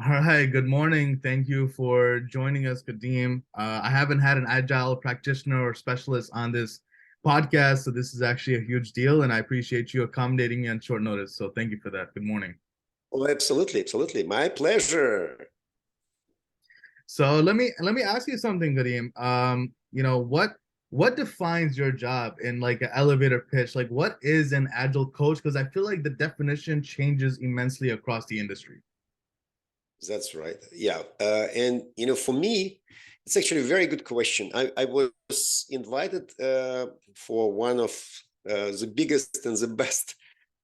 All right, good morning. Thank you for joining us, Vadim. I haven't had an agile practitioner or specialist on this podcast, so this is actually a huge deal, and I appreciate you accommodating me on short notice. So thank you for that. Good morning. Oh, absolutely, absolutely. My pleasure. So let me ask you something, Vadim. What defines your job in like an elevator pitch? Like, what is an agile coach? Because I feel like the definition changes immensely across the industry. That's right. Yeah. For me, it's actually a very good question. I was invited for one of the biggest and the best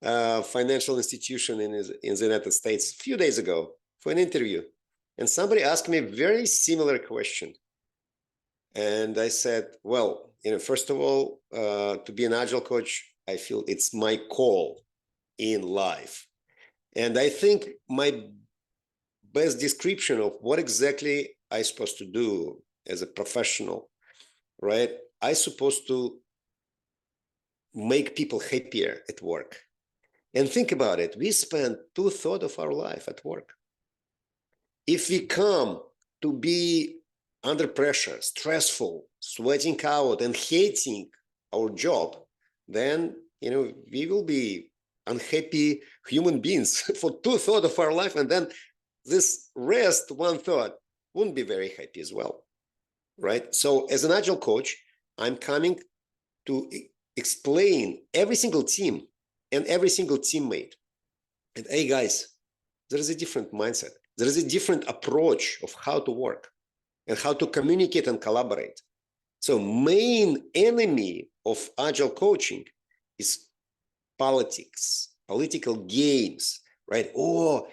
financial institution in the United States a few days ago for an interview. And somebody asked me a very similar question. And I said, well, first of all, to be an agile coach, I feel it's my call in life. And I think my best description of what exactly I'm supposed to do as a professional, right? I'm supposed to make people happier at work. And think about it. We spend 2/3 of our life at work. If we come to be under pressure, stressful, sweating out, and hating our job, then we will be unhappy human beings for 2/3 of our life, and then this rest 1/3 wouldn't be very happy as well, right? So as an agile coach, I'm coming to explain every single team and every single teammate. And hey guys, there is a different mindset. There is a different approach of how to work and how to communicate and collaborate. So main enemy of agile coaching is politics, political games, right? Oh,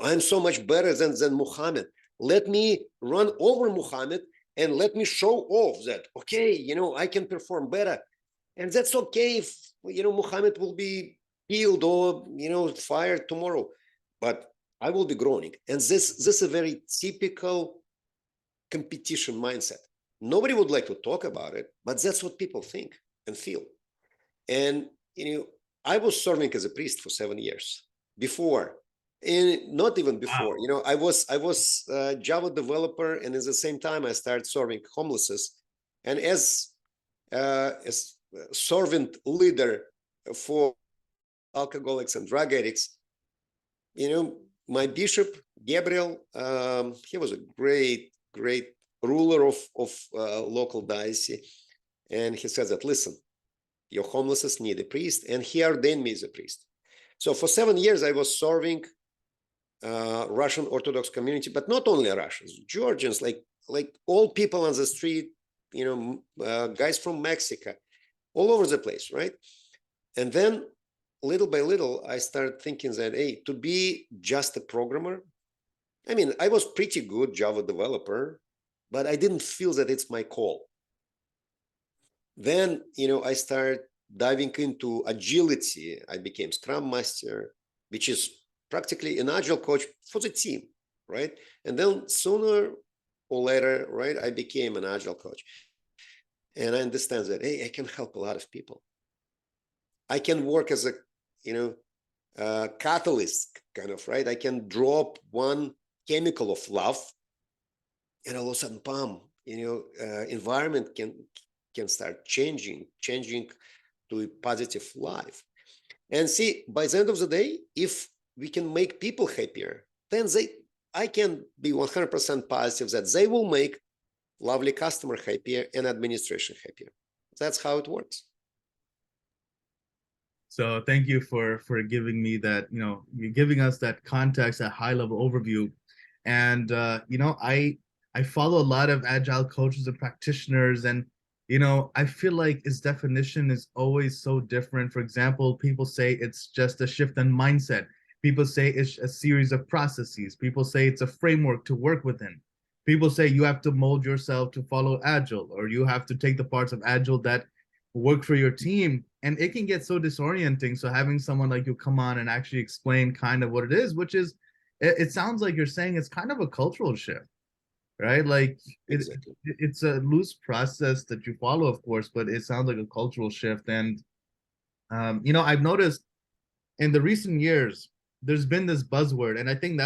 I'm so much better than Muhammad. Let me run over Muhammad and let me show off that, okay, I can perform better. And that's okay if, Muhammad will be killed or, fired tomorrow, but I will be groaning. And this is a very typical competition mindset. Nobody would like to talk about it, but that's what people think and feel. And, I was serving as a priest for 7 years before, and not even before. Wow. I was a Java developer, and at the same time, I started serving homelesses, and as servant leader for alcoholics and drug addicts. My bishop Gabriel, he was a great ruler of local diocese, and he says that, listen, your homelesses need a priest, and he ordained me as a priest. So for 7 years, I was serving Russian Orthodox community, but not only Russians, Georgians, like all people on the street, guys from Mexico, all over the place, right? And then little by little, I started thinking that, hey, to be just a programmer, I was pretty good Java developer, but I didn't feel that it's my call. Then, I started diving into agility. I became Scrum Master, which is practically an agile coach for the team, right? And then sooner or later, right, I became an agile coach. And I understand that, hey, I can help a lot of people. I can work as a, catalyst, kind of, right? I can drop one chemical of love, and all of a sudden, bam, environment can start changing to a positive life. And see, by the end of the day, if we can make people happier, then I can be 100% positive that they will make lovely customer happier and administration happier. That's how it works. So thank you for giving me that, you're giving us that context, that high level overview. And I follow a lot of agile coaches and practitioners, and I feel like its definition is always so different. For example, people say it's just a shift in mindset. People say it's a series of processes. People say it's a framework to work within. People say you have to mold yourself to follow agile, or you have to take the parts of agile that work for your team, and it can get so disorienting. So having someone like you come on and actually explain kind of what it is, which is, it sounds like you're saying it's kind of a cultural shift, right? Like Exactly. it's a loose process that you follow, of course, but it sounds like a cultural shift. And I've noticed in the recent years there's been this buzzword, and I think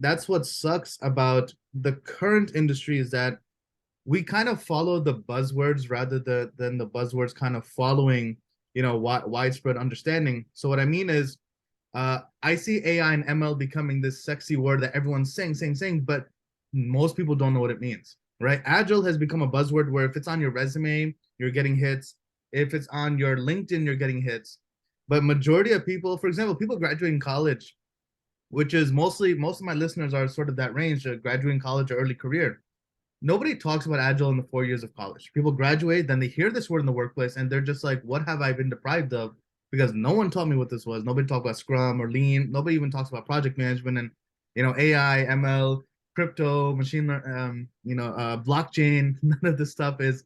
that's what sucks about the current industry, is that we kind of follow the buzzwords rather than the buzzwords kind of following, widespread understanding. So what I mean is, I see AI and ML becoming this sexy word that everyone's saying, but most people don't know what it means, right? Agile has become a buzzword where if it's on your resume, you're getting hits. If it's on your LinkedIn, you're getting hits. But majority of people, for example, people graduating college, which is mostly most of my listeners are sort of that range, graduating college or early career. Nobody talks about Agile in the 4 years of college. People graduate, then they hear this word in the workplace, and they're just like, what have I been deprived of? Because no one taught me what this was. Nobody talked about Scrum or Lean. Nobody even talks about project management and, AI, ML, crypto, blockchain. None of this stuff is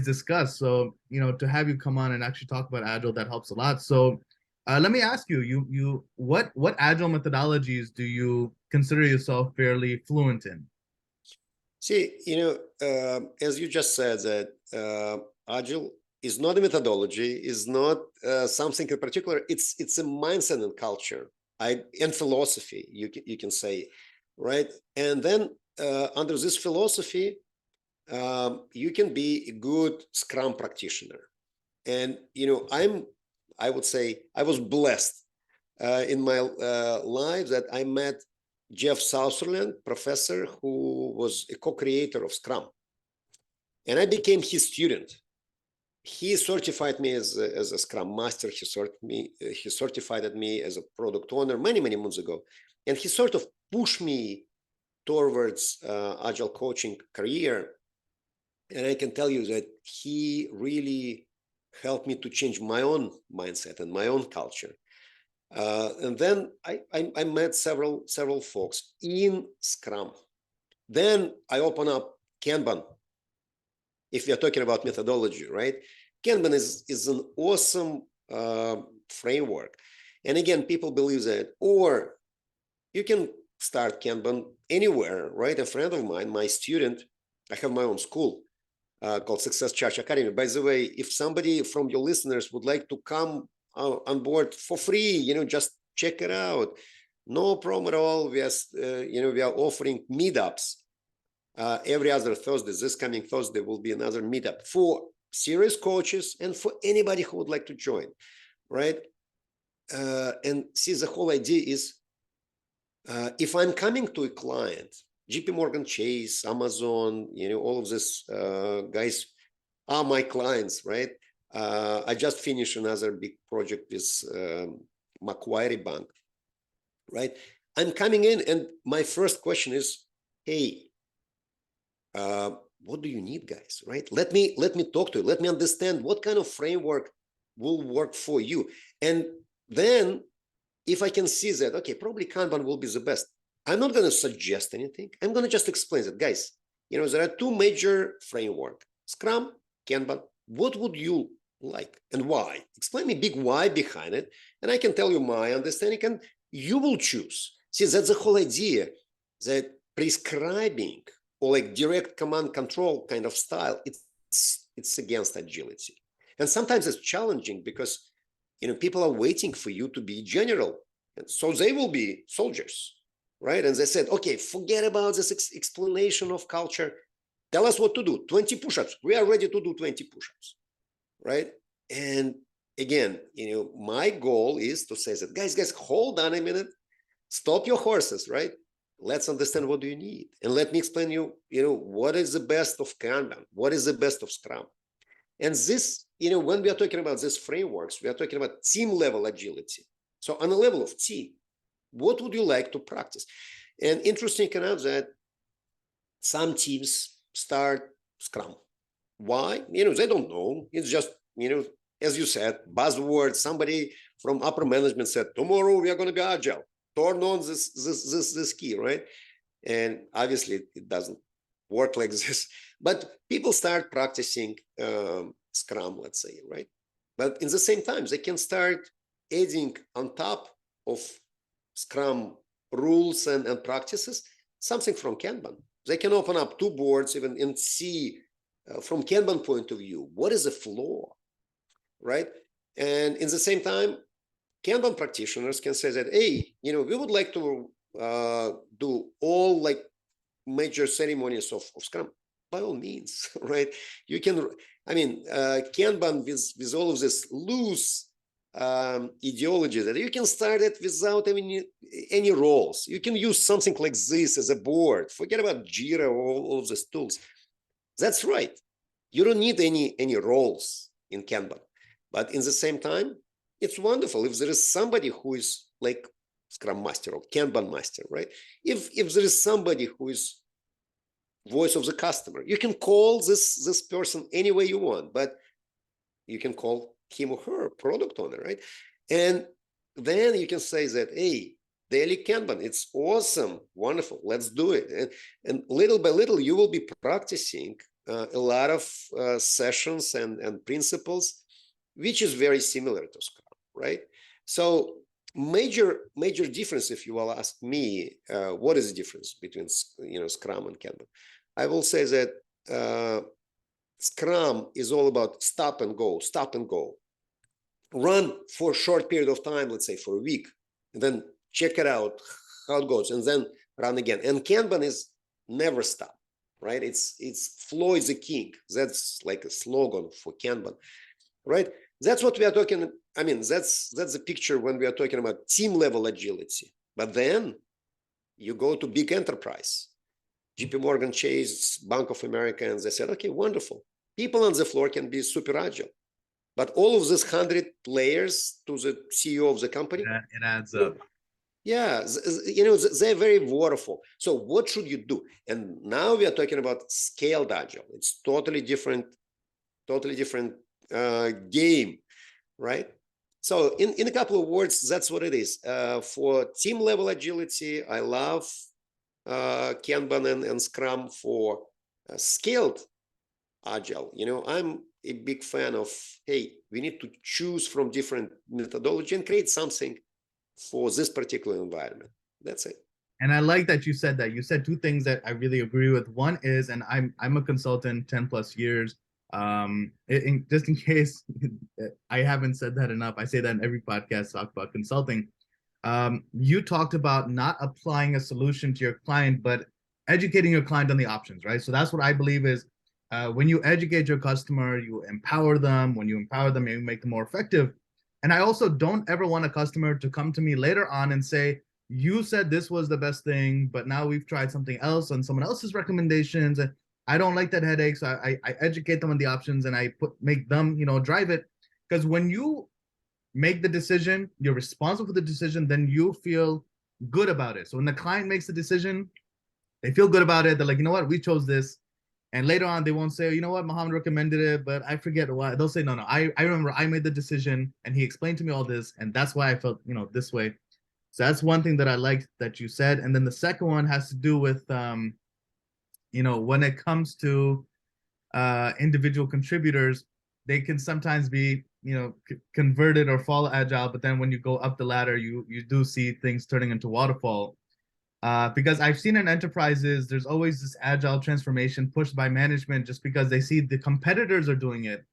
discussed. So, to have you come on and actually talk about Agile, that helps a lot. So, let me ask you, what Agile methodologies do you consider yourself fairly fluent in? See, as you just said, that Agile is not a methodology, is not something in particular. It's a mindset and culture, and philosophy. You can say, right? And then under this philosophy, you can be a good Scrum practitioner. And I would say I was blessed in my life that I met Jeff Sutherland, professor, who was a co-creator of Scrum. And I became his student. He certified me as a Scrum Master. He certified me as a product owner many, many months ago. And he sort of pushed me towards Agile coaching career. And I can tell you that he really helped me to change my own mindset and my own culture. And then I met several folks in Scrum. Then I open up Kanban. If we are talking about methodology, right? Kanban is an awesome framework. And again, people believe that, or you can start Kanban anywhere, right? A friend of mine, my student, I have my own school called Success Charge Academy. By the way, if somebody from your listeners would like to come on board for free, just check it out. No problem at all. We are offering meetups every other Thursday. This coming Thursday will be another meetup for serious coaches and for anybody who would like to join, right? And see, the whole idea is if I'm coming to a client, JP Morgan Chase, Amazon, all of these guys are my clients, right? I just finished another big project with Macquarie Bank, right? I'm coming in and my first question is, hey, what do you need, guys, right? Let me talk to you. Let me understand what kind of framework will work for you. And then if I can see that, okay, probably Kanban will be the best. I'm not going to suggest anything. I'm going to just explain that, guys, there are two major frameworks, Scrum, Kanban. What would you like and why? Explain me big why behind it. And I can tell you my understanding and you will choose. See, that's the whole idea, that prescribing or like direct command control kind of style, it's against agility. And sometimes it's challenging because, people are waiting for you to be general. And so they will be soldiers, right? And they said, okay, forget about this explanation of culture. Tell us what to do. 20 push-ups. We are ready to do 20 push-ups, right? And again, my goal is to say that, guys, hold on a minute. Stop your horses, right? Let's understand what do you need. And let me explain you, what is the best of Kanban? What is the best of Scrum? And this, when we are talking about these frameworks, we are talking about team level agility. So on a level of team, what would you like to practice? And interesting enough that some teams start Scrum. Why? They don't know. It's just, as you said, buzzword. Somebody from upper management said, tomorrow we are going to be Agile. Turn on this key, right? And obviously it doesn't work like this. But people start practicing Scrum, let's say, right? But in the same time, they can start adding on top of Scrum rules and practices something from Kanban. They can open up two boards even and see from Kanban point of view, what is the flaw, right? And in the same time, Kanban practitioners can say that, hey, we would like to do all like major ceremonies of Scrum? By all means, right? You can, I mean, Kanban with all of this loose ideology that you can start it without any roles. You can use something like this as a board. Forget about Jira or all of these tools. That's right. You don't need any roles in Kanban. But in the same time, it's wonderful if there is somebody who is like Scrum Master or Kanban Master, right? If there is somebody who is voice of the customer, you can call this person any way you want, but you can call him or her product owner, right? And then you can say that, hey, daily Kanban, it's awesome, wonderful, let's do it. And little by little, you will be practicing a lot of sessions and principles, which is very similar to Scrum, right? So major difference, if you will ask me, what is the difference between Scrum and Kanban? I will say that Scrum is all about stop and go, run for a short period of time, let's say for a week, and then check it out how it goes, and then run again. And Kanban is never stop, right? It's flow is the king. That's like a slogan for Kanban, right? That's what we are talking. I mean, that's the picture when we are talking about team level agility. But then you go to big enterprise, JP Morgan Chase, Bank of America, and they said, okay, wonderful. People on the floor can be super agile. But all of these 100 layers to the CEO of the company, it adds up. Yeah, they're very waterfall. So what should you do? And now we are talking about scaled agile. It's totally different game, right? So in a couple of words, that's what it is. For team level agility, I love Kanban and Scrum. For scaled agile, I'm a big fan of, hey, we need to choose from different methodology and create something for this particular environment. That's it. And I like that you said that. You said two things that I really agree with. One is, and I'm a consultant 10 plus years. Just in case I haven't said that enough, I say that in every podcast talk about consulting. You talked about not applying a solution to your client, but educating your client on the options, right? So that's what I believe is when you educate your customer, you empower them. When you empower them, you make them more effective. And I also don't ever want a customer to come to me later on and say, you said this was the best thing, but now we've tried something else on someone else's recommendations. And I don't like that headache. So I educate them on the options and I make them, drive it. Because when you make the decision, you're responsible for the decision, then you feel good about it. So when the client makes the decision, they feel good about it. They're like, you know what, we chose this. And later on, they won't say, you know what, Mohammad recommended it, but I forget why. They'll say, no, I remember I made the decision and he explained to me all this. And that's why I felt, this way. So that's one thing that I liked that you said. And then the second one has to do with, when it comes to individual contributors, they can sometimes be, converted or fall agile. But then when you go up the ladder, you do see things turning into waterfall. Because I've seen in enterprises, there's always this agile transformation pushed by management just because they see the competitors are doing it.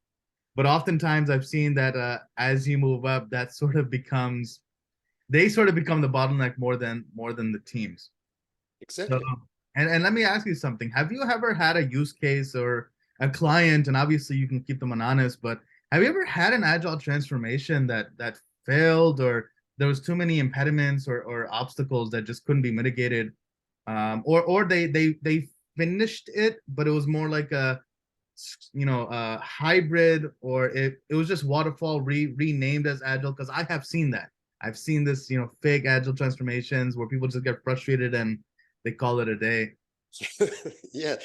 But oftentimes I've seen that as you move up, that sort of becomes, they sort of become the bottleneck more than the teams. Exactly. So, and let me ask you something. Have you ever had a use case or a client, and obviously you can keep them anonymous, but have you ever had an agile transformation that failed, or there was too many impediments or obstacles that just couldn't be mitigated, or they finished it, but it was more like a hybrid, or it was just waterfall renamed as agile? Because I have seen that. I've seen this, fake agile transformations where people just get frustrated and they call it a day. Yeah,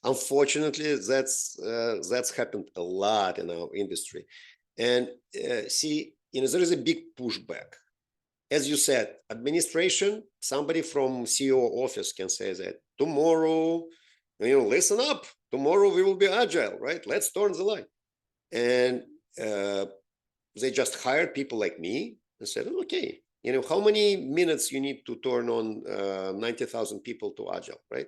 unfortunately, that's happened a lot in our industry. And see, there is a big pushback. As you said, administration, somebody from CEO office can say that tomorrow, listen up, tomorrow we will be agile, right? Let's turn the light. And they just hired people like me and said, okay, how many minutes you need to turn on 90,000 people to agile, right?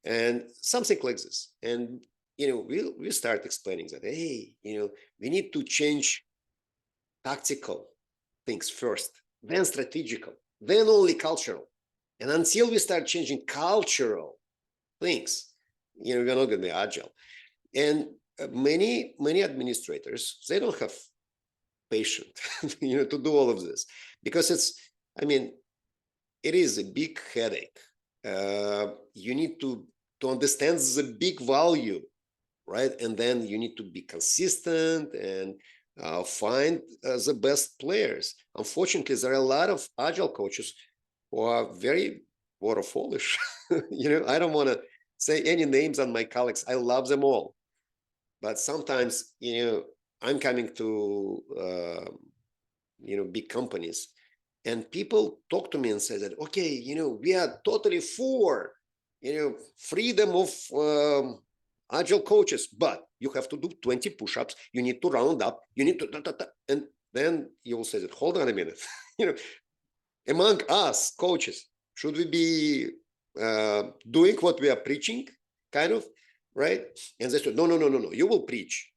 And something like this. And we start explaining that, hey, we need to change tactical things first, then strategical, then only cultural. And until we start changing cultural things, we're not going to be agile. And many administrators, they don't have patience, to do all of this, because it is a big headache. You need to understand the big value, right? And then you need to be consistent and find the best players. Unfortunately, there are a lot of agile coaches who are very waterfallish. I don't want to say any names on my colleagues. I love them all, but sometimes I'm coming to big companies, and people talk to me and say that, okay, we are totally for freedom of agile coaches, but you have to do 20 push-ups, you need to round up, you need to and then you will say that, hold on a minute. Among us coaches, should we be doing what we are preaching, kind of, right? And they said, no, you will preach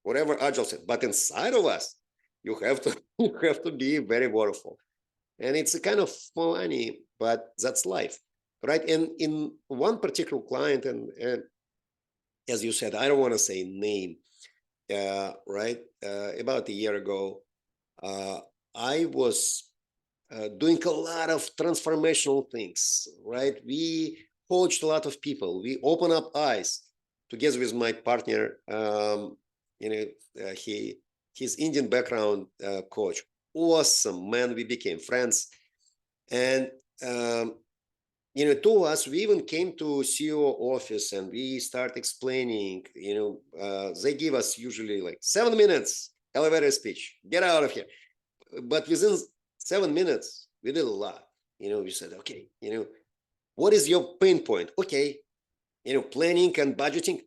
whatever Agile said, but inside of us, you have to be very waterfall. And it's a kind of funny, but that's life, right? And in one particular client, and as you said, I don't want to say name, right? About a year ago, I was doing a lot of transformational things, right? We coached a lot of people. We opened up eyes together with my partner. His Indian background coach. Awesome, man. We became friends. And, to us, we even came to CEO office and we start explaining, they give us usually like 7 minutes elevator speech, get out of here. But within 7 minutes, we did a lot. We said, okay, what is your pain point? Okay, planning and budgeting.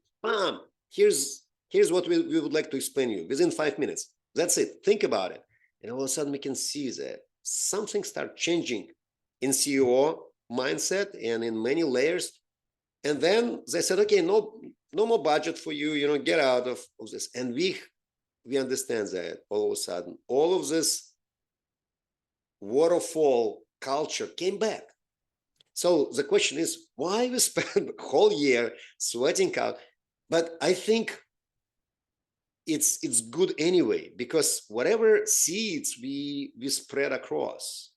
Here's what we would like to explain to you within 5 minutes. That's it. Think about it. And all of a sudden we can see that something start changing in CEO mindset and in many layers. And then they said, okay, no more budget for you, get out of this. And we understand that all of a sudden, all of this waterfall culture came back. So the question is, why we spend the whole year sweating out? But I think it's good anyway, because whatever seeds we spread across,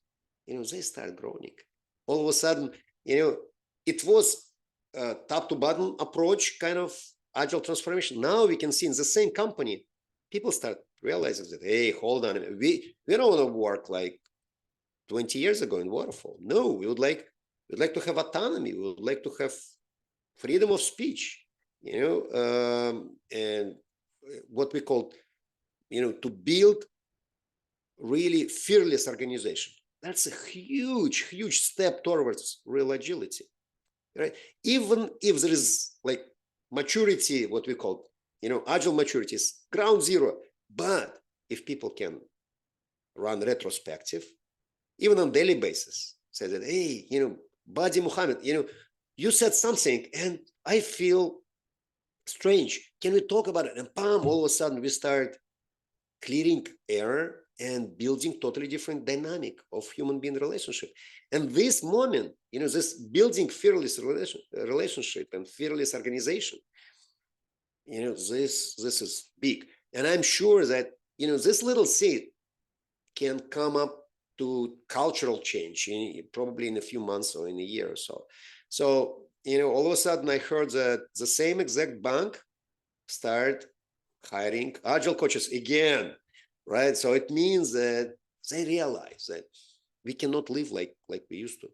they start growing. All of a sudden, it was a top to bottom approach, kind of agile transformation. Now we can see in the same company, people start realizing that, hey, hold on, we don't want to work like 20 years ago in waterfall. No, we would like to have autonomy. We would like to have freedom of speech, and what we call, to build really fearless organization. That's a huge step towards real agility, right? Even if there is like maturity, what we call, agile maturity is ground zero. But if people can run retrospective, even on daily basis, say that, hey, Buddy Mohammed, you said something and I feel strange. Can we talk about it? And all of a sudden we start clearing error and building totally different dynamic of human being relationship. And this moment, this building fearless relationship and fearless organization, this is big. And I'm sure that, this little seed can come up to cultural change probably in a few months or in a year or so. So, all of a sudden I heard that the same exact bank start hiring agile coaches again, right? So it means that they realize that we cannot live like we used to.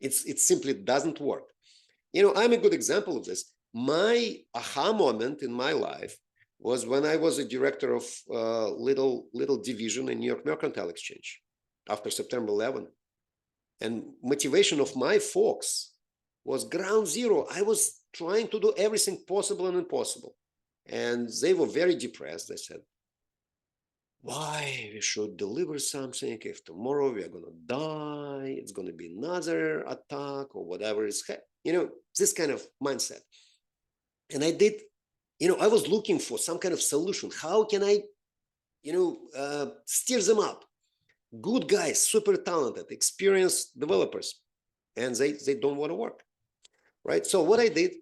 It simply doesn't work. I'm a good example of this. My aha moment in my life was when I was a director of little division in New York Mercantile Exchange after September 11. And motivation of my folks was ground zero. I was trying to do everything possible and impossible. And they were very depressed. They said, why we should deliver something if tomorrow we are going to die, it's going to be another attack or whatever is, this kind of mindset. And I did, I was looking for some kind of solution. How can I, steer them up? Good guys, super talented, experienced developers. and they don't want to work, right? So what I did,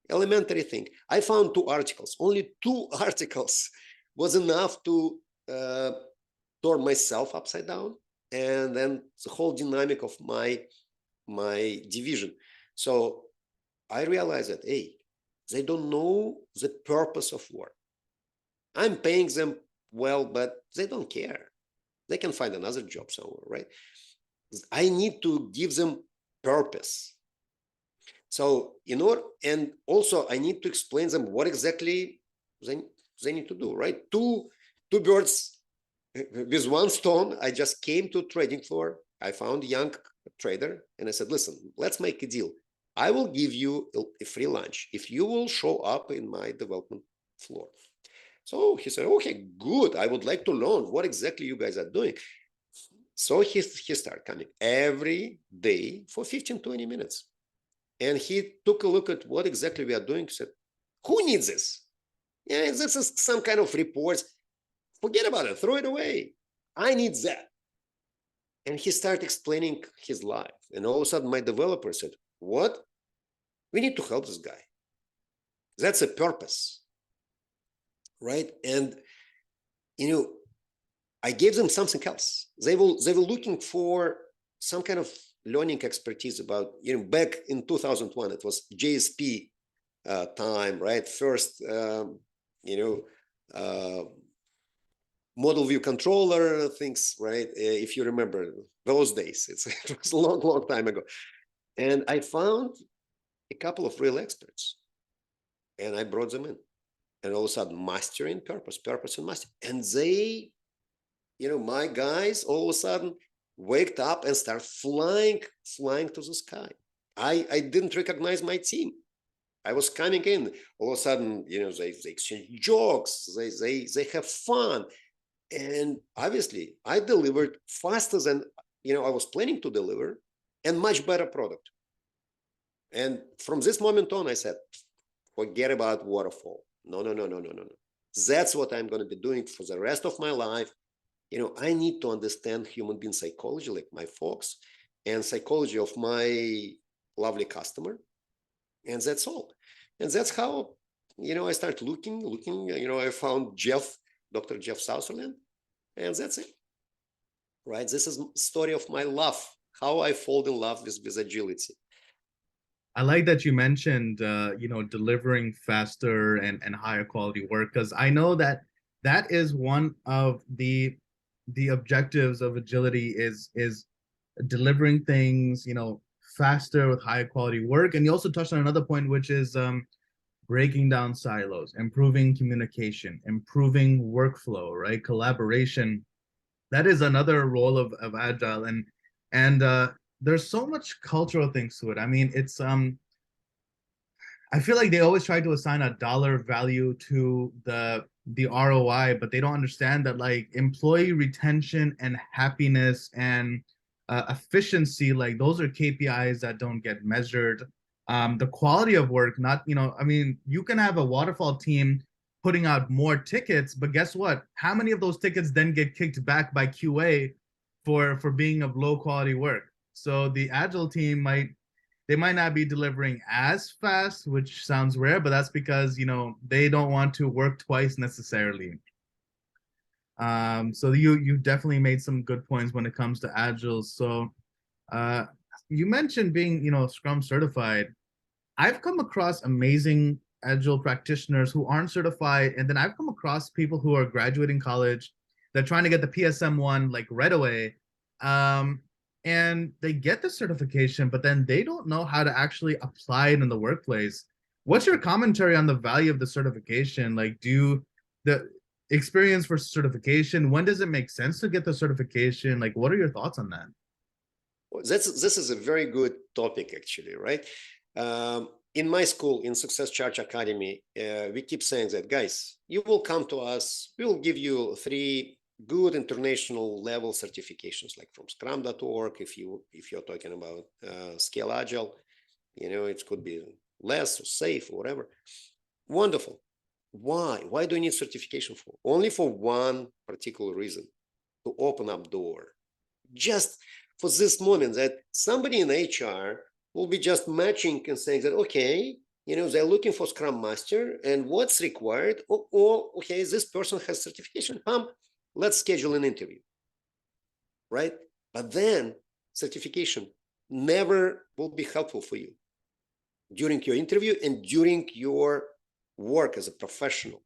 elementary thing, I found 2 articles. Only 2 articles was enough to turn myself upside down, and then the whole dynamic of my division. So I realized that, hey, they don't know the purpose of work. I'm paying them well, but they don't care. They can find another job somewhere, right? I need to give them purpose. So in order, and also I need to explain them what exactly they need to do, right? Two birds with one stone. I just came to trading floor. I found a young trader and I said, listen, let's make a deal. I will give you a free lunch if you will show up in my development floor. So he said, okay, good. I would like to learn what exactly you guys are doing. So he started coming every day for 15, 20 minutes. And he took a look at what exactly we are doing. He said, who needs this? Yeah, this is some kind of reports. Forget about it. Throw it away. I need that. And he started explaining his life. And all of a sudden, my developer said, what? We need to help this guy. That's a purpose, right? And, I gave them something else. They were looking for some kind of learning expertise about, back in 2001, it was JSP time, right? First, model view controller things, right? If you remember those days, it was a long, long time ago. And I found a couple of real experts and I brought them in. And all of a sudden, mastering purpose and master. And they, my guys all of a sudden waked up and start flying to the sky. I didn't recognize my team. I was coming in. All of a sudden, they exchange jokes. They have fun. And obviously, I delivered faster than, I was planning to deliver and much better product. And from this moment on, I said, forget about waterfall. No. That's what I'm going to be doing for the rest of my life. I need to understand human being psychology, like my folks, and psychology of my lovely customer. And that's all. And that's how, I started looking, I found Dr. Jeff Sutherland, and that's it. Right? This is the story of my love, how I fall in love with agility. I like that you mentioned, delivering faster and higher quality work, because I know that is one of the objectives of agility is delivering things, faster with higher quality work. And you also touched on another point, which is breaking down silos, improving communication, improving workflow, right? Collaboration. That is another role of Agile. And there's so much cultural things to it. I mean, it's I feel like they always try to assign a dollar value to the ROI, but they don't understand that like employee retention and happiness and efficiency, like those are KPIs that don't get measured. The quality of work, not, I mean, you can have a waterfall team putting out more tickets, but guess what? How many of those tickets then get kicked back by QA for being of low quality work? So the Agile team might not be delivering as fast, which sounds rare, but that's because, they don't want to work twice necessarily. So you definitely made some good points when it comes to Agile. So you mentioned being, Scrum certified. I've come across amazing Agile practitioners who aren't certified, and then I've come across people who are graduating college. They're trying to get the PSM1 like right away. And they get the certification, but then they don't know how to actually apply it in the workplace. What's your commentary on the value of the certification? Like, the experience for certification, when does it make sense to get the certification? Like, what are your thoughts on that? Well, this is a very good topic, actually, right? In my school, in Success Charge Academy, we keep saying that, guys, you will come to us, we'll give you 3 good international level certifications, like from Scrum.org. If you're talking about Scale Agile, it could be less or safe or whatever. Wonderful. Why do you need certification for? Only for one particular reason: to open up door. Just for this moment that somebody in HR will be just matching and saying that, okay, they're looking for Scrum Master and what's required. Or okay, this person has certification. Let's schedule an interview, right? But then certification never will be helpful for you during your interview and during your work as a professional.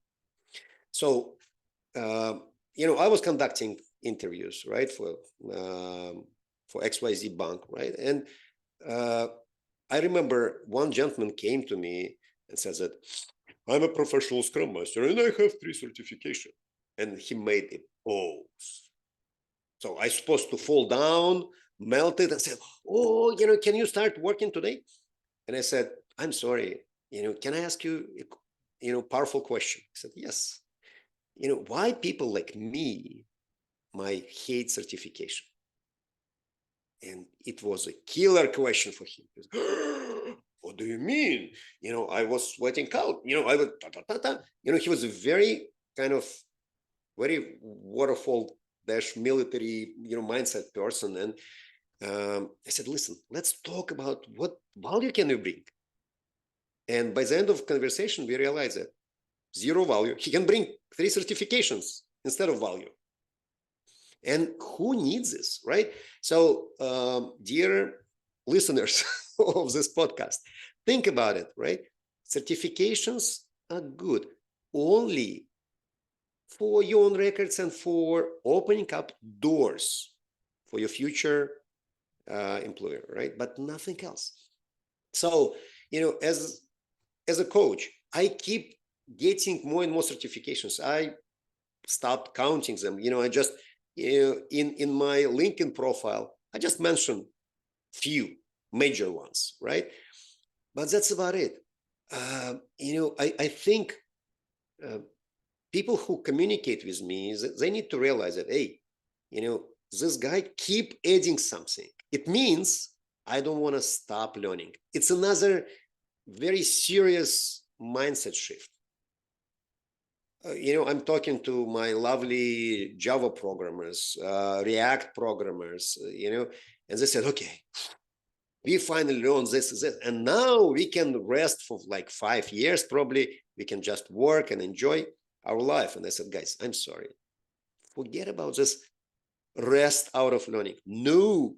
So, I was conducting interviews, right, for XYZ Bank, right? And I remember one gentleman came to me and said that I'm a professional Scrum Master and I have 3 certifications. And he made a pose. So I supposed to fall down, melted, and said, "Oh, can you start working today?" And I said, "I'm sorry, can I ask you a powerful question?" He said, "Yes. Why people like me might hate certification?" And it was a killer question for him. He was, "What do you mean? I was sweating out. I was he was a very kind of very waterfall dash military mindset person. And I said, "Listen, let's talk about what value can you bring." And by the end of conversation, we realized that 0 value. He can bring 3 certifications instead of value. And who needs this, right? So, dear listeners of this podcast, think about it, right? Certifications are good only for your own records and for opening up doors for your future employer, right? But nothing else. So, as a coach, I keep getting more and more certifications. I stopped counting them. I just in my LinkedIn profile, I just mentioned few major ones, right? But that's about it. I think people who communicate with me, they need to realize that, hey, this guy keep adding something. It means I don't want to stop learning. It's another very serious mindset shift. I'm talking to my lovely Java programmers, React programmers, and they said, okay, we finally learned this, and now we can rest for like 5 years, probably. We can just work and enjoy our life. And I said, guys, I'm sorry. Forget about this rest out of learning. No,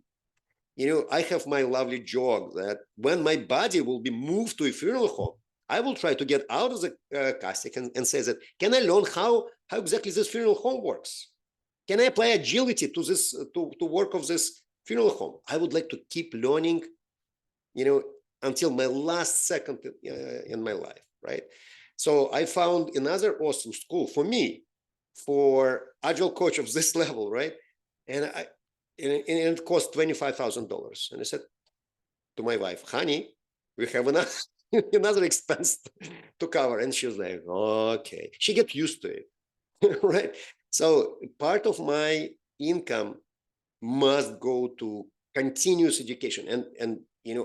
I have my lovely joke that when my body will be moved to a funeral home, I will try to get out of the casket and say that, can I learn how exactly this funeral home works? Can I apply agility to this, to work of this funeral home? I would like to keep learning, until my last second in my life, right? So I found another awesome school for me, for Agile coach of this level, right? And it cost $25,000. And I said to my wife, honey, we have another expense to cover. And she was like, okay. She get used to it, right? So part of my income must go to continuous education. And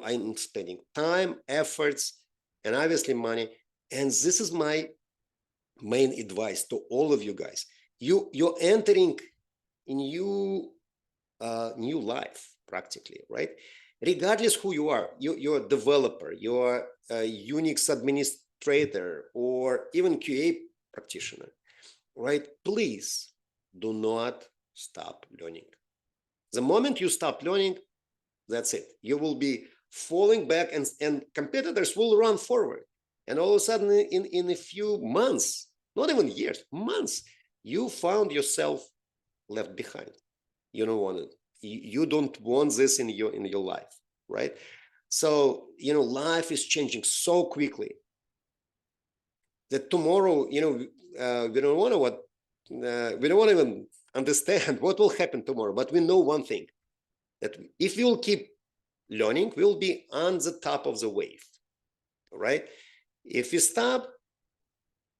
I'm spending time, efforts, and obviously money. And this is my main advice to all of you guys. You're entering a new life practically, right? Regardless who you are, you're a developer, you're a Unix administrator, or even QA practitioner, right? Please do not stop learning. The moment you stop learning, that's it. You will be falling back, and competitors will run forward. And all of a sudden, in a few months, not even years, months, you found yourself left behind. You don't want it. You don't want this in your life, right? So life is changing so quickly that tomorrow, we don't want to we don't want to even understand what will happen tomorrow. But we know one thing, that if we will keep learning, we'll be on the top of the wave, right? If we stop,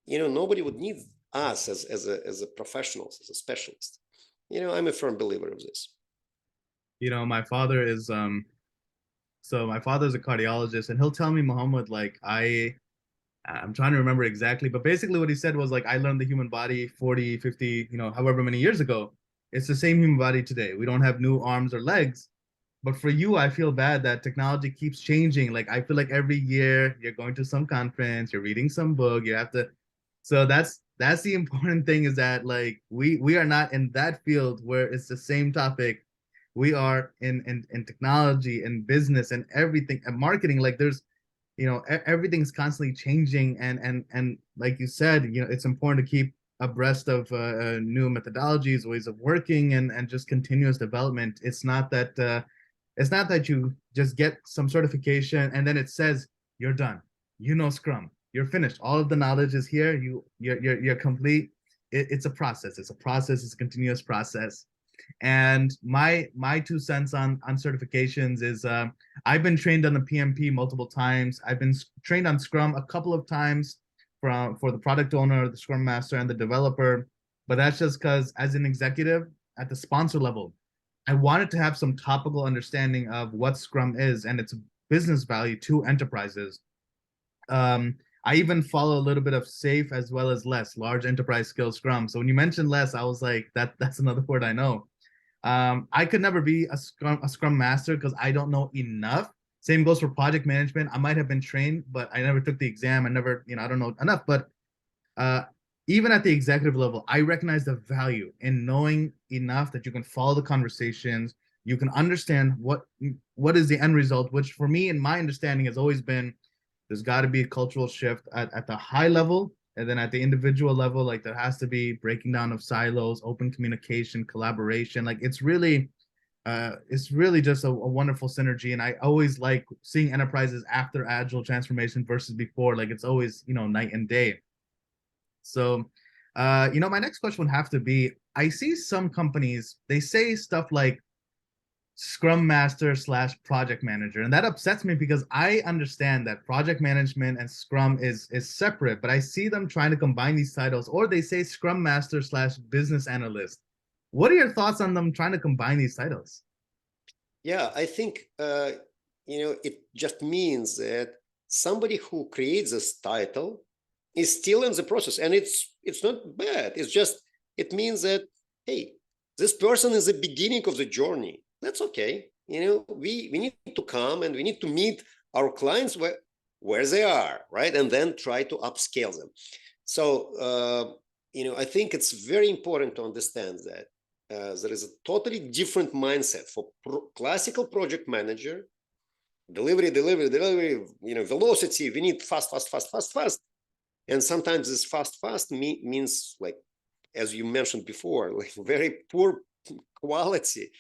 nobody would need us as a professionals, as a specialist. I'm a firm believer of this. My father is so my father's a cardiologist, and he'll tell me, Mohammed, like I'm trying to remember exactly, but basically what he said was like, I learned the human body 40, 50, however many years ago. It's the same human body today. We don't have new arms or legs, But for you, I feel bad that technology keeps changing. Like I feel like every year you're going to some conference, you're reading some book, you have to. So that's the important thing, is that like we are not in that field where it's the same topic. We are in technology and business and everything and marketing. Like there's, everything's constantly changing, and like you said, it's important to keep abreast of new methodologies, ways of working, and just continuous development. It's not that you just get some certification and then it says you're done. You know Scrum. You're finished. All of the knowledge is here. You're complete. It's a process. It's a process. It's a continuous process. And my 2 cents on certifications is, I've been trained on the PMP multiple times. I've been trained on Scrum a couple of times for the product owner, the Scrum master, and the developer. But that's just because as an executive at the sponsor level, I wanted to have some topical understanding of what Scrum is and its business value to enterprises. I even follow a little bit of SAFe as well as LESS, large enterprise skill Scrum. So when you mentioned LESS, I was like, that's another word I know. I could never be a Scrum master because I don't know enough. Same goes for project management. I might have been trained, but I never took the exam. I never, I don't know enough. But uh, even at the executive level, I recognize the value in knowing enough that you can follow the conversations, you can understand what is the end result, which for me, in my understanding, has always been there's got to be a cultural shift at the high level. And then at the individual level, like there has to be breaking down of silos, open communication, collaboration. Like it's really just a wonderful synergy. And I always like seeing enterprises after agile transformation versus before. Like it's always, night and day. So, my next question would have to be, I see some companies, they say stuff like Scrum Master / project manager. And that upsets me because I understand that project management and Scrum is separate, but I see them trying to combine these titles, or they say Scrum Master / business analyst. What are your thoughts on them trying to combine these titles? Yeah, I think it just means that somebody who creates this title is still in the process, and it's not bad. It's just it means that, hey, this person is the beginning of the journey. That's okay. We need to come and we need to meet our clients where they are, right, and then try to upscale them. So I think it's very important to understand that there is a totally different mindset for classical project manager. Delivery, velocity. We need fast. And sometimes this fast means, like, as you mentioned before, like very poor quality.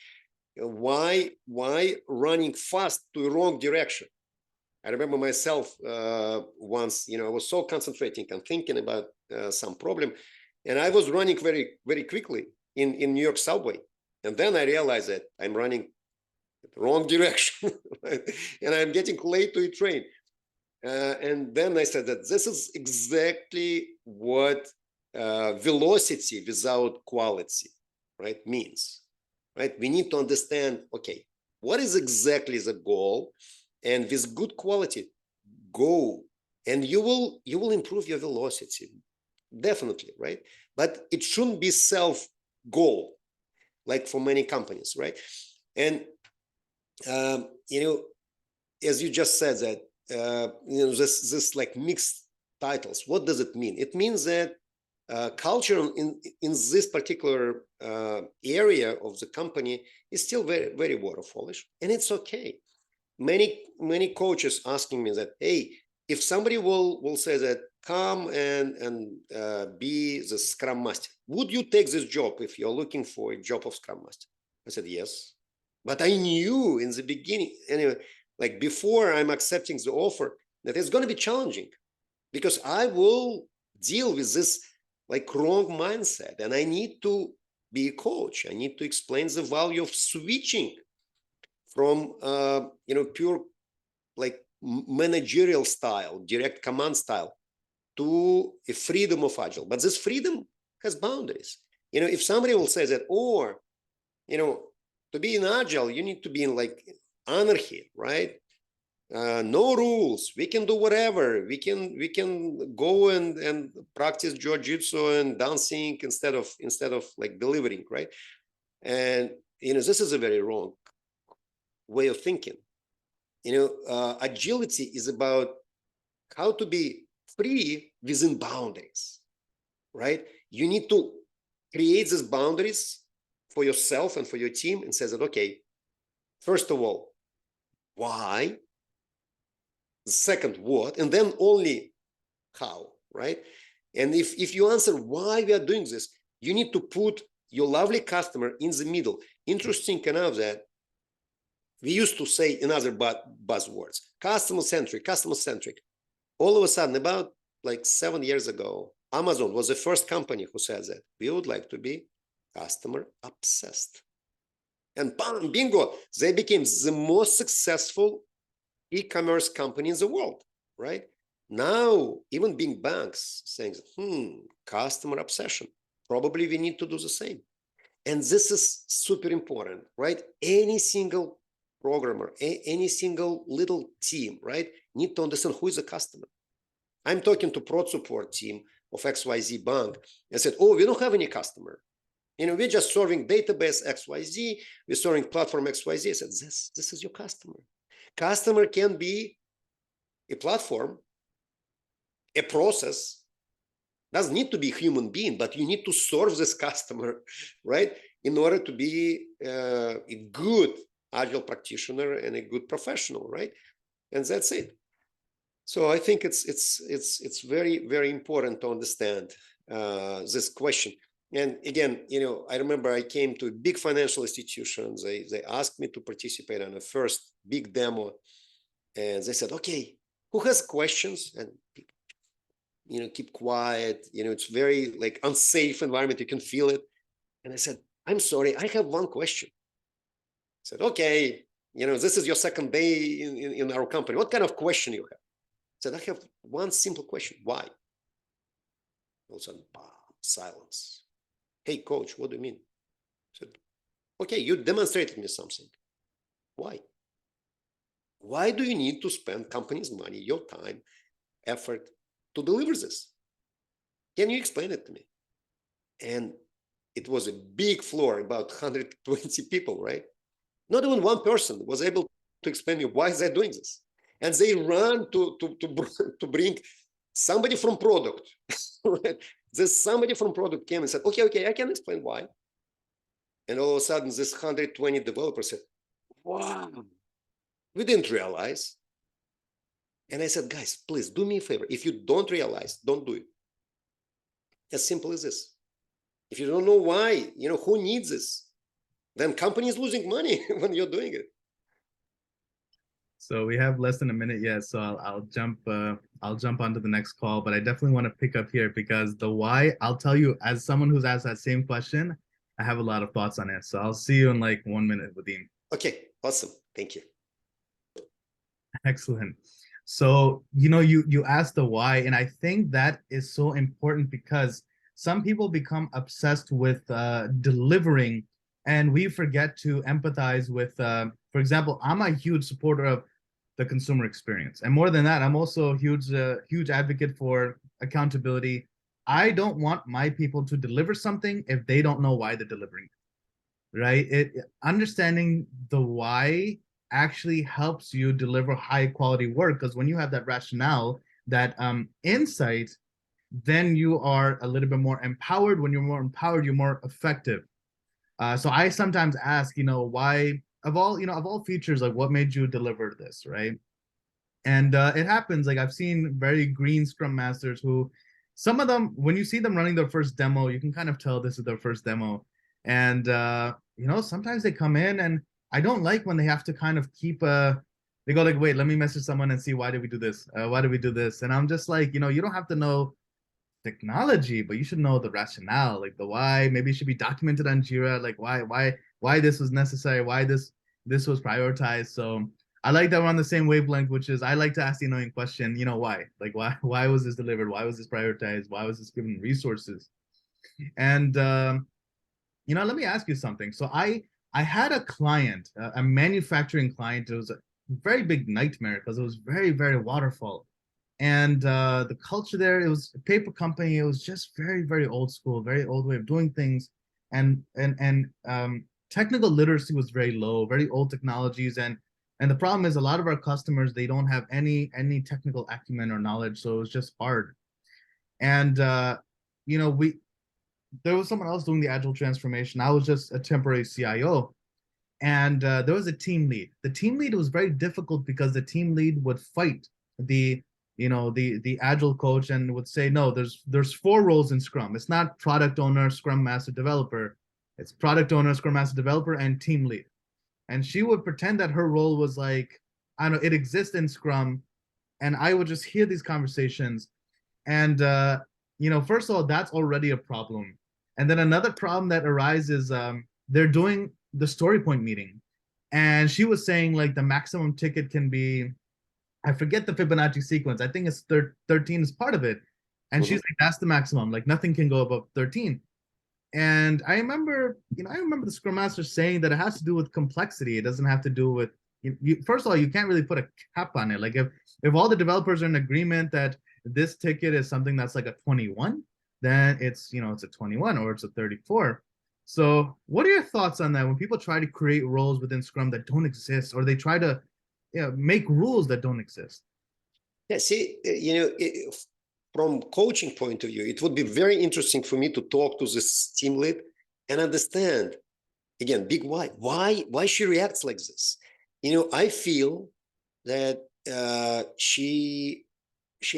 Why running fast to the wrong direction? I remember myself once, I was so concentrating and thinking about some problem, and I was running very, very quickly in New York subway. And then I realized that I'm running the wrong direction and I'm getting late to a train. And then I said that this is exactly what velocity without quality, right, means, right? We need to understand, okay, what is exactly the goal? And with good quality, go, and you will improve your velocity, definitely, right? But it shouldn't be self goal, like for many companies, right? And as you just said that this like mixed titles. What does it mean? It means that culture in this particular area of the company is still very, very waterfallish, and it's okay. Many coaches asking me that, hey, if somebody will say that, come and be the Scrum Master, would you take this job if you're looking for a job of Scrum Master? I said yes, but I knew in the beginning, anyway, like before I'm accepting the offer, that it's going to be challenging, because I will deal with this like wrong mindset, and I need to be a coach. I need to explain the value of switching from pure like managerial style, direct command style, to a freedom of agile. But this freedom has boundaries. If somebody will say that, or to be in agile, you need to be in like anarchy, right? No rules. We can do whatever. We can go and practice jiu-jitsu and dancing instead of like delivering, right? And this is a very wrong way of thinking. Agility is about how to be free within boundaries, right? You need to create these boundaries for yourself and for your team and say that, okay, first of all, why? The second, what? And then only how, right? And if you answer why we are doing this, you need to put your lovely customer in the middle. Interesting enough that we used to say in other buzzwords, customer-centric, customer-centric. All of a sudden, about like 7 years ago, Amazon was the first company who said that we would like to be customer obsessed. And bam, bingo, they became the most successful e-commerce company in the world, right? Now, even big banks saying, customer obsession. Probably we need to do the same. And this is super important, right? Any single programmer, any single little team, right, need to understand who is the customer. I'm talking to product support team of XYZ bank and said, oh, we don't have any customer. We're just serving database XYZ, we're serving platform XYZ. I said, this is your customer. Customer can be a platform, a process, doesn't need to be a human being, but you need to serve this customer, right? In order to be a good Agile practitioner and a good professional, right? And that's it. So I think it's very, very important to understand this question. And again, I remember I came to big financial institutions. They asked me to participate on the first big demo, and they said, "Okay, who has questions?" And keep quiet. It's very like unsafe environment. You can feel it. And I said, "I'm sorry, I have one question." I said, "Okay, this is your second day in our company. What kind of question you have?" I said, "I have one simple question. Why?" All of a sudden, silence. "Hey, coach, what do you mean?" I said, "Okay, you demonstrated me something. Why? Why do you need to spend company's money, your time, effort to deliver this? Can you explain it to me?" And it was a big floor, about 120 people, right? Not even one person was able to explain me why they're doing this. And they ran to bring somebody from product. Right? This somebody from product came and said, okay, I can explain why. And all of a sudden, this 120 developers said, wow, we didn't realize. And I said, guys, please do me a favor. If you don't realize, don't do it. As simple as this. If you don't know why, who needs this? Then company is losing money when you're doing it. So we have less than a minute yet, so I'll jump onto the next call, but I definitely want to pick up here because the why, I'll tell you, as someone who's asked that same question, I have a lot of thoughts on it. So I'll see you in like 1 minute, Vadim. Okay, awesome. Thank you. Excellent. So, you asked the why, and I think that is so important because some people become obsessed with delivering, and we forget to empathize with, for example, I'm a huge supporter of the consumer experience. And more than that, I'm also a huge advocate for accountability. I don't want my people to deliver something if they don't know why they're delivering it, right? Understanding the why actually helps you deliver high quality work, because when you have that rationale, that insight, then you are a little bit more empowered. When you're more empowered, you're more effective. So I sometimes ask, why of all features, like what made you deliver this, right? And it happens. Like I've seen very green Scrum masters who, some of them, when you see them running their first demo, you can kind of tell this is their first demo. And sometimes they come in, and I don't like when they have to kind of keep they go like, wait, let me message someone and see why did we do this? Why did we do this? And I'm just like, you don't have to know technology, but you should know the rationale, like the why. Maybe it should be documented on Jira, like why this was necessary, why this was prioritized. So I like that we're on the same wavelength, which is I like to ask the annoying question, why? Like why was this delivered? Why was this prioritized? Why was this given resources? And let me ask you something. So I had a client, a manufacturing client. It was a very big nightmare because it was very, very waterfall. And the culture there, it was a paper company. It was just very, very old school, very old way of doing things. And technical literacy was very low, very old technologies, and the problem is a lot of our customers, they don't have any technical acumen or knowledge, so it's just hard. And we there was someone else doing the agile transformation. I was just a temporary CIO, and there was a team lead. The team lead was very difficult because the team lead would fight the the agile coach and would say, no, there's four roles in Scrum. It's not product owner, Scrum master, developer. It's product owner, Scrum master, developer, and team lead. And she would pretend that her role was like, I don't know, it exists in Scrum. And I would just hear these conversations. And first of all, that's already a problem. And then another problem that arises, they're doing the story point meeting. And she was saying like the maximum ticket can be, I forget the Fibonacci sequence. I think it's 13 is part of it. And she's like, that's the maximum. Like nothing can go above 13. And I remember the Scrum Master saying that it has to do with complexity. It doesn't have to do with, first of all, you can't really put a cap on it. Like if all the developers are in agreement that this ticket is something that's like a 21, then it's a 21 or it's a 34. So what are your thoughts on that when people try to create roles within Scrum that don't exist, or they try to make rules that don't exist? Yeah, see, from coaching point of view, it would be very interesting for me to talk to this team lead and understand, again, big why. Why she reacts like this? I feel that she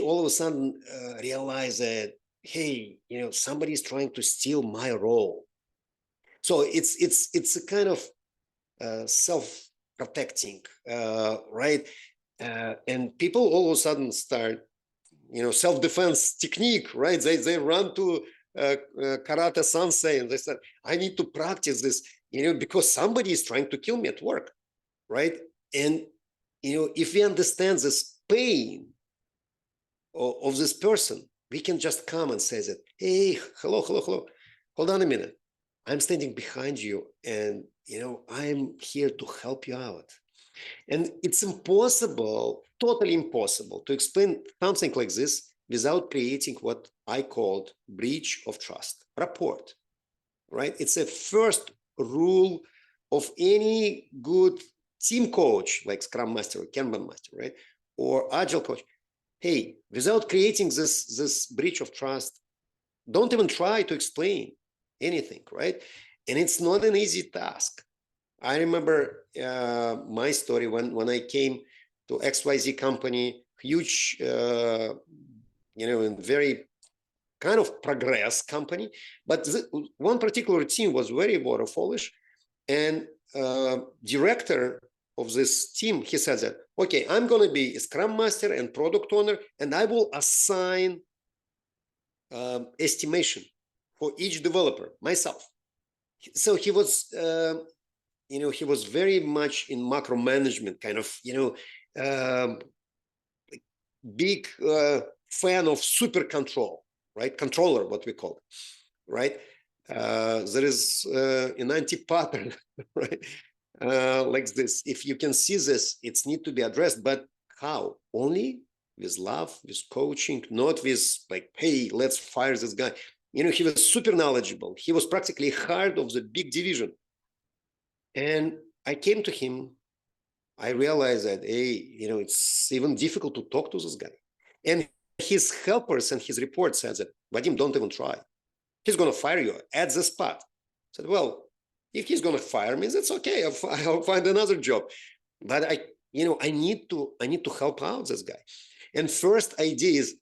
all of a sudden realized that, hey, somebody's trying to steal my role. So it's a kind of self-protecting, right? And people all of a sudden start, self-defense technique, right? They run to karate sensei and they said, I need to practice this, because somebody is trying to kill me at work, right? And if we understand this pain of this person, we can just come and say that, hey, hello, hold on a minute. I'm standing behind you and, I'm here to help you out. And it's impossible, totally impossible, to explain something like this without creating what I called breach of trust, rapport, right? It's a first rule of any good team coach, like Scrum Master or Kanban Master, right? Or Agile coach. Hey, without creating this breach of trust, don't even try to explain anything, right? And it's not an easy task. I remember my story when I came to XYZ company, huge, and very kind of progress company, but one particular team was very waterfallish, and director of this team, he said that, okay, I'm going to be a Scrum Master and product owner, and I will assign estimation for each developer myself. So he was, he was very much in macro management, kind of, big fan of super control, right? Controller, what we call it, right? There is an anti-pattern, right? Like this. If you can see this, it's need to be addressed, but how? Only with love, with coaching, not with like, hey, let's fire this guy. He was super knowledgeable. He was practically heart of the big division. And I came to him. I realized that, hey, it's even difficult to talk to this guy. And his helpers and his report said that, Vadim, don't even try. He's going to fire you at the spot. I said, well, if he's going to fire me, that's okay. I'll find another job. But I need to help out this guy. And first idea is,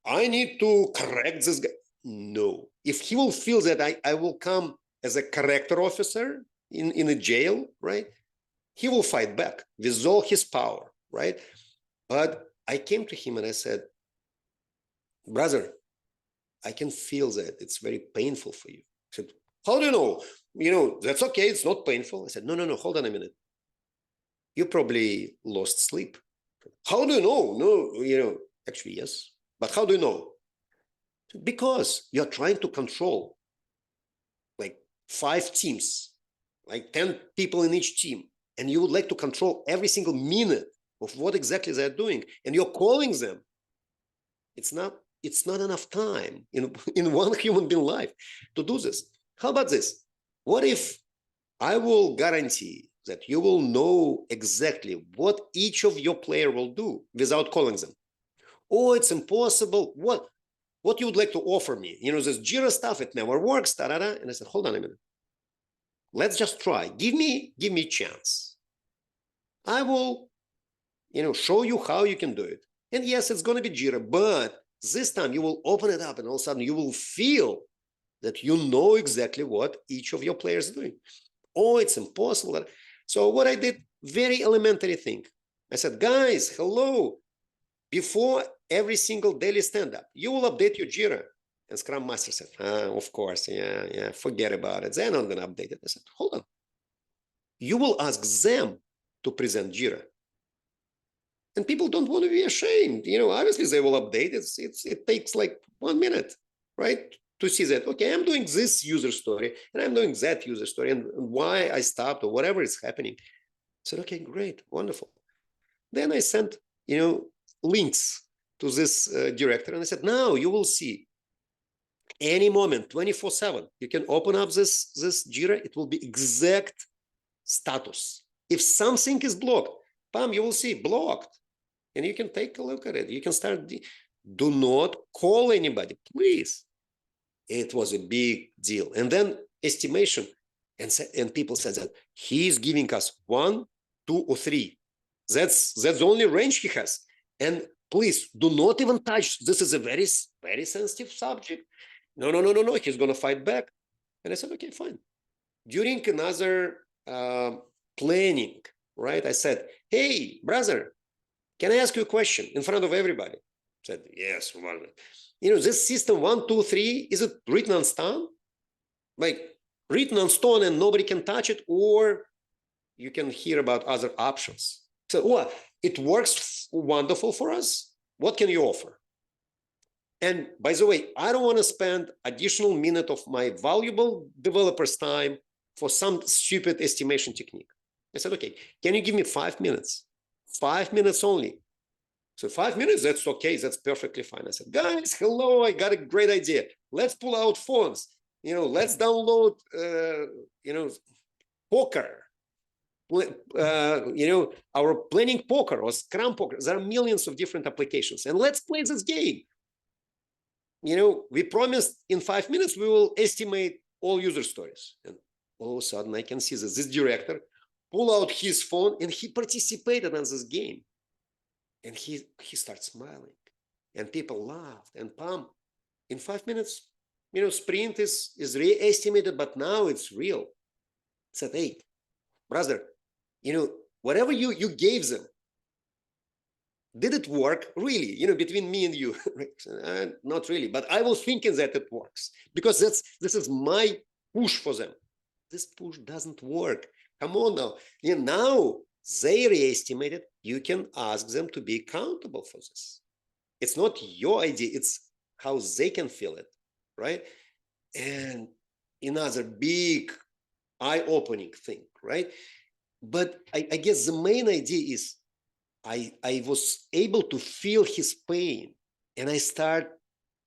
I need to correct this guy. No. If he will feel that I will come as a character officer in a jail, right? He will fight back with all his power, right? But I came to him and I said, brother, I can feel that it's very painful for you. He said, how do you know? That's okay. It's not painful. I said, no, hold on a minute. You probably lost sleep. How do you know? No, actually, yes. But how do you know? Because you're trying to control like 5 teams, like 10 people in each team. And you would like to control every single minute of what exactly they're doing. And you're calling them. It's not enough time in one human being life to do this. how about this? What if I will guarantee that you will know exactly what each of your player will do without calling them? Oh, it's impossible. What you would like to offer me? This Jira stuff, it never works. Da-da-da. And I said, hold on a minute. Let's just try. Give me a chance. I will, show you how you can do it. And yes, it's going to be Jira, but this time you will open it up and all of a sudden you will feel that you know exactly what each of your players is doing. Oh, it's impossible. So what I did, very elementary thing. I said, guys, hello. Before every single daily stand-up, you will update your Jira. And Scrum Master said, of course, yeah, forget about it. They're not going to update it. I said, hold on. You will ask them to present Jira. And people don't want to be ashamed. Obviously they will update it. It takes like 1 minute, right? To see that, okay, I'm doing this user story and I'm doing that user story and why I stopped or whatever is happening. I said, okay, great, wonderful. Then I sent, links to this director and I said, now you will see any moment, 24/7, you can open up this Jira, it will be exact status. If something is blocked, bam, you will see blocked. And you can take a look at it. You can start, do not call anybody, please. It was a big deal. And then estimation, and people said that he's giving us 1, 2, or 3. That's the only range he has. And please do not even touch. This is a very, very sensitive subject. No. He's going to fight back. And I said, okay, fine. During another planning, right? I said, hey, brother, can I ask you a question in front of everybody? I said, yes. This system 1, 2, 3, is it written on stone? Like written on stone and nobody can touch it, or you can hear about other options. So, well, it works wonderful for us. What can you offer? And by the way, I don't want to spend additional minute of my valuable developer's time for some stupid estimation technique. I said, okay, can you give me 5 minutes? 5 minutes only. So 5 minutes, that's okay. That's perfectly fine. I said, guys, hello, I got a great idea. Let's pull out phones. Let's download, poker. Our planning poker or Scrum poker. There are millions of different applications. And let's play this game. We promised in 5 minutes, we will estimate all user stories. And all of a sudden I can see that this director pull out his phone and he participated in this game. And he starts smiling and people laughed and pam, in 5 minutes, sprint is re-estimated, but now it's real. I said, hey, brother, whatever you gave them, did it work really, between me and you? Not really, but I was thinking that it works because this is my push for them. This push doesn't work. Come on now. Now they re-estimated. You can ask them to be accountable for this. It's not your idea. It's how they can feel it, right? And another big eye-opening thing, right? But I guess the main idea is I was able to feel his pain, and I start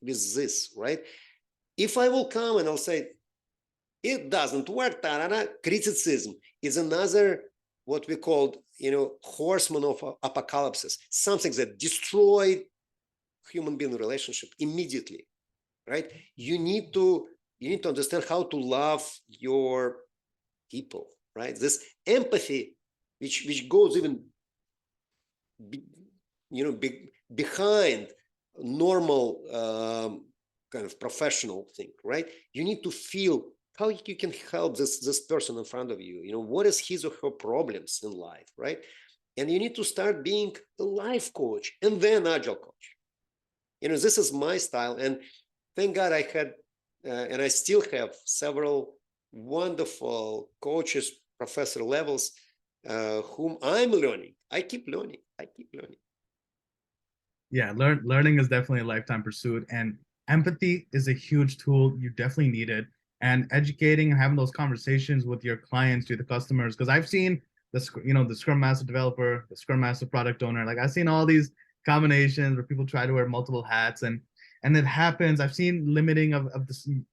with this, right? If I will come and I'll say, it doesn't work, criticism is another, what we called, horseman of apocalypse, something that destroyed human being relationship immediately, right? You need to understand how to love your people, right? This empathy, which goes even behind normal kind of professional thing, right? You need to feel how you can help this person in front of you. What is his or her problems in life, right? And you need to start being a life coach and then agile coach. This is my style, and thank God I had and I still have several wonderful coaches, professor levels, whom I'm learning. I keep learning. Yeah, learning is definitely a lifetime pursuit, and empathy is a huge tool. You definitely need it, and educating and having those conversations with your clients, with the customers, because I've seen the Scrum Master developer, the Scrum Master product owner. Like I've seen all these combinations where people try to wear multiple hats, and it happens. I've seen limiting of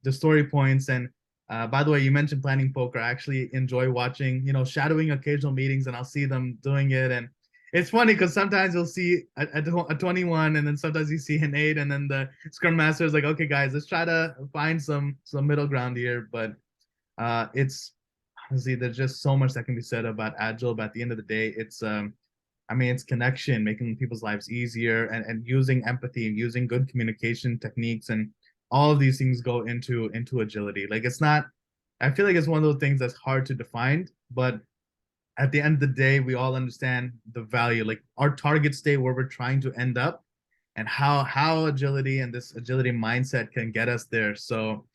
the story points, and By the way, you mentioned planning poker. I actually enjoy watching, shadowing occasional meetings, and I'll see them doing it. And it's funny because sometimes you'll see a 21, and then sometimes you see an 8, and then the Scrum Master is like, "Okay, guys, let's try to find some middle ground here." But it's honestly, there's just so much that can be said about Agile. But at the end of the day, I mean, it's connection, making people's lives easier, and using empathy and using good communication techniques, and all of these things go into agility. Like it's not, I feel like it's one of those things that's hard to define, but at the end of the day, we all understand the value, like our target state where we're trying to end up, and how agility and this agility mindset can get us there. So,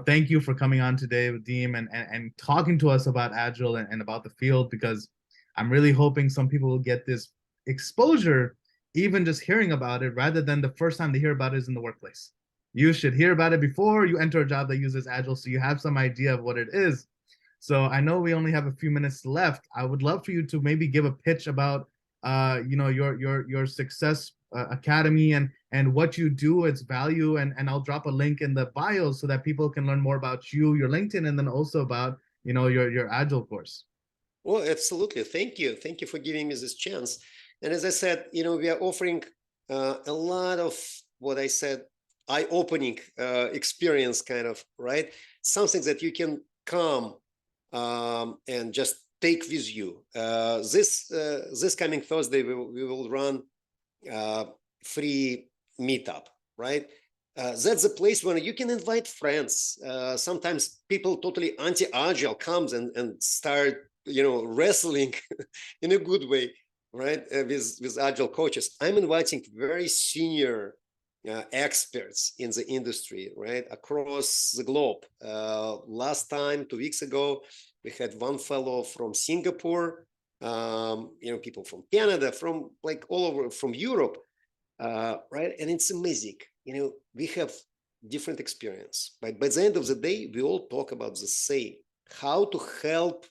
thank you for coming on today, Vadim, and talking to us about Agile and about the field, because I'm really hoping some people will get this exposure, even just hearing about it, rather than the first time they hear about it is in the workplace. You should hear about it before you enter a job that uses Agile, so you have some idea of what it is. So I know we only have a few minutes left. I would love for you to maybe give a pitch about your success academy, and what you do, its value, and I'll drop a link in the bio so that people can learn more about you, your LinkedIn, and then also about your Agile course. Well, absolutely. Thank you. Thank you for giving me this chance. And as I said, we are offering a lot of what I said, eye-opening experience, kind of, right? Something that you can come and just take with you. This coming Thursday, we will run free meetup, right? That's a place where you can invite friends. Sometimes people totally anti-agile comes and start wrestling in a good way, right? With agile coaches. I'm inviting very senior experts in the industry, right, across the globe. Last time, 2 weeks ago, we had one fellow from Singapore, people from Canada, from like all over, from Europe, right? And it's amazing. We have different experience, but by the end of the day, we all talk about the same: how to help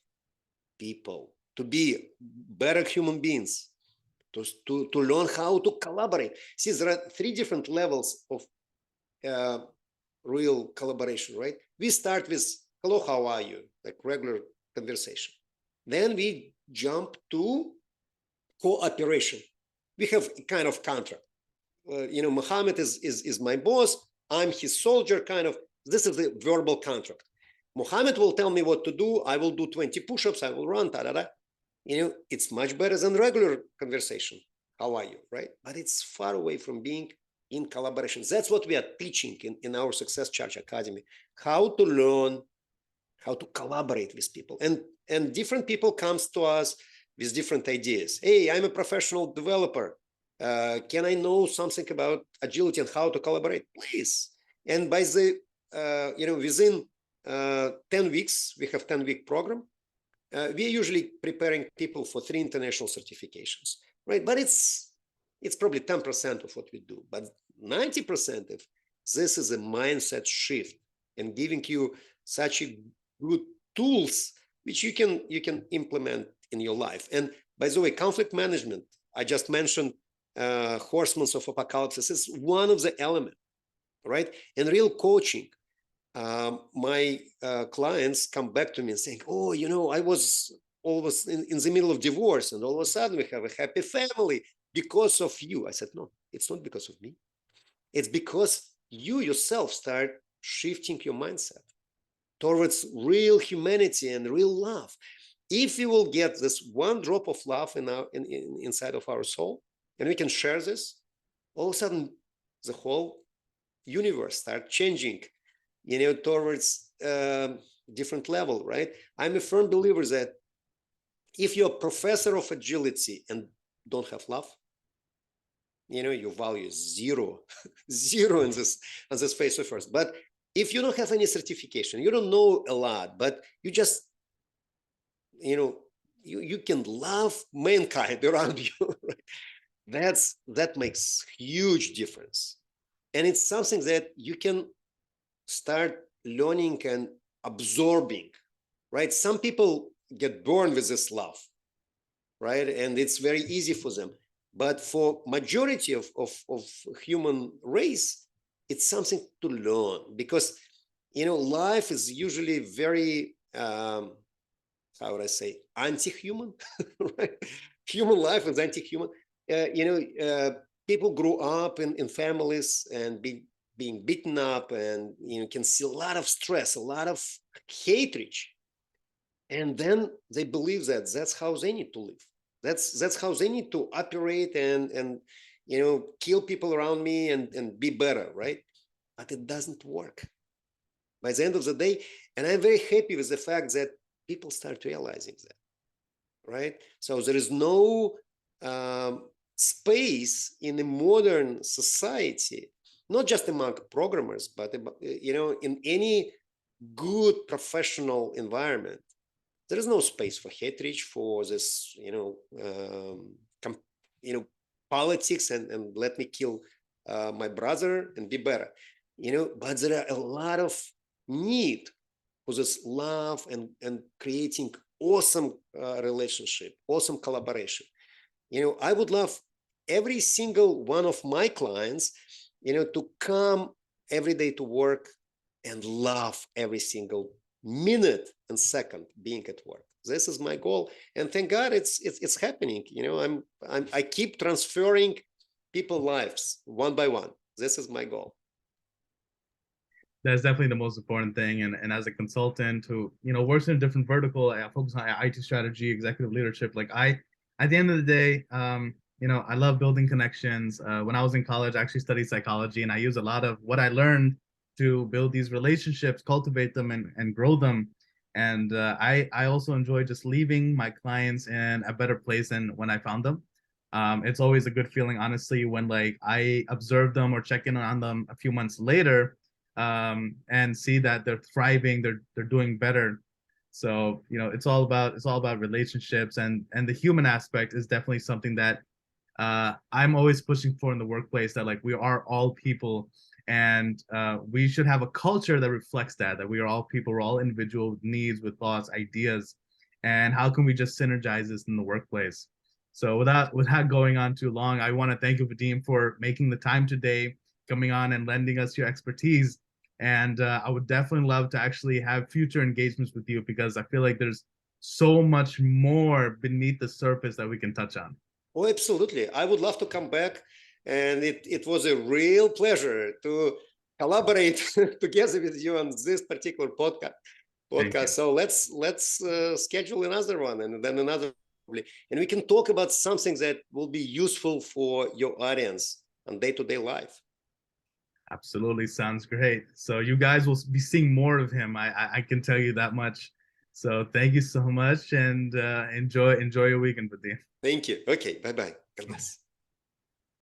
people to be better human beings, to learn how to collaborate. See, there are 3 different levels of real collaboration, right? We start with hello, how are you? Like regular conversation. Then we jump to cooperation. We have a kind of contract. Mohammed is my boss. I'm his soldier, kind of. This is the verbal contract. Mohammed will tell me what to do. I will do 20 push-ups. I will run, da-da-da. It's much better than regular conversation. How are you, right? But it's far away from being in collaboration. That's what we are teaching in our Success Charge Academy: how to learn, how to collaborate with people. And different people comes to us with different ideas. Hey, I'm a professional developer. Can I know something about agility and how to collaborate? Please. And by the, within 10 weeks, we have 10-week program. We are usually preparing people for 3 international certifications, right? But it's probably 10% of what we do. But 90% of this is a mindset shift and giving you such a good tools which you can implement in your life. And by the way, conflict management, I just mentioned horsemen of apocalypse is one of the elements, right? And real coaching. My clients come back to me and saying, oh, I was always in the middle of divorce, and all of a sudden we have a happy family because of you. I said, no, it's not because of me. It's because you yourself start shifting your mindset towards real humanity and real love. If we will get this one drop of love inside of our soul, and we can share this, all of a sudden the whole universe start changing, towards different level, right? I'm a firm believer that if you're a professor of agility and don't have love, your value is zero, zero on this face of earth. But if you don't have any certification, you don't know a lot, but you just, you can love mankind around you, right? That makes huge difference. And it's something that you can start learning and absorbing, right? Some people get born with this love, right? And it's very easy for them. But for majority of human race, it's something to learn, because life is usually very, how would I say, anti-human, right? Human life is anti-human. People grow up in families and being beaten up, and can see a lot of stress, a lot of hatred, and then they believe that that's how they need to live. That's how they need to operate and kill people around me and be better, right? But it doesn't work by the end of the day. And I'm very happy with the fact that people start realizing that, right? So there is no space in a modern society, not just among programmers, but in any good professional environment. There is no space for hatred, for this, politics and let me kill my brother and be better, But there are a lot of need for this love and creating awesome relationship, awesome collaboration. I would love every single one of my clients, to come every day to work and love every single minute and second being at work. This is my goal, and thank God it's happening. I keep transferring people's lives one by one. This is my goal. That's definitely the most important thing. And as a consultant who, works in a different vertical, I focus on IT strategy, executive leadership. Like at the end of the day, I love building connections. When I was in college, I actually studied psychology, and I use a lot of what I learned to build these relationships, cultivate them, and grow them. And I also enjoy just leaving my clients in a better place than when I found them. It's always a good feeling, honestly, when like I observe them or check in on them a few months later, and see that they're thriving, they're doing better. So it's all about relationships, and the human aspect is definitely something that I'm always pushing for in the workplace. That like we are all people, and we should have a culture that reflects that we are all people, we're all individual with needs, with thoughts, ideas, and how can we just synergize this in the workplace? So without going on too long, I want to thank you, Vadim, for making the time today, coming on and lending us your expertise. And I would definitely love to actually have future engagements with you, because I feel like there's so much more beneath the surface that we can touch on. Oh, absolutely. I would love to come back. And it was a real pleasure to collaborate together with you on this particular podcast. So let's schedule another one, and then another, and we can talk about something that will be useful for your audience on day-to-day life. Absolutely, sounds great. So you guys will be seeing more of him. I can tell you that much. So thank you so much, and enjoy your weekend, Vadim. Thank you. Okay, bye-bye. God bless.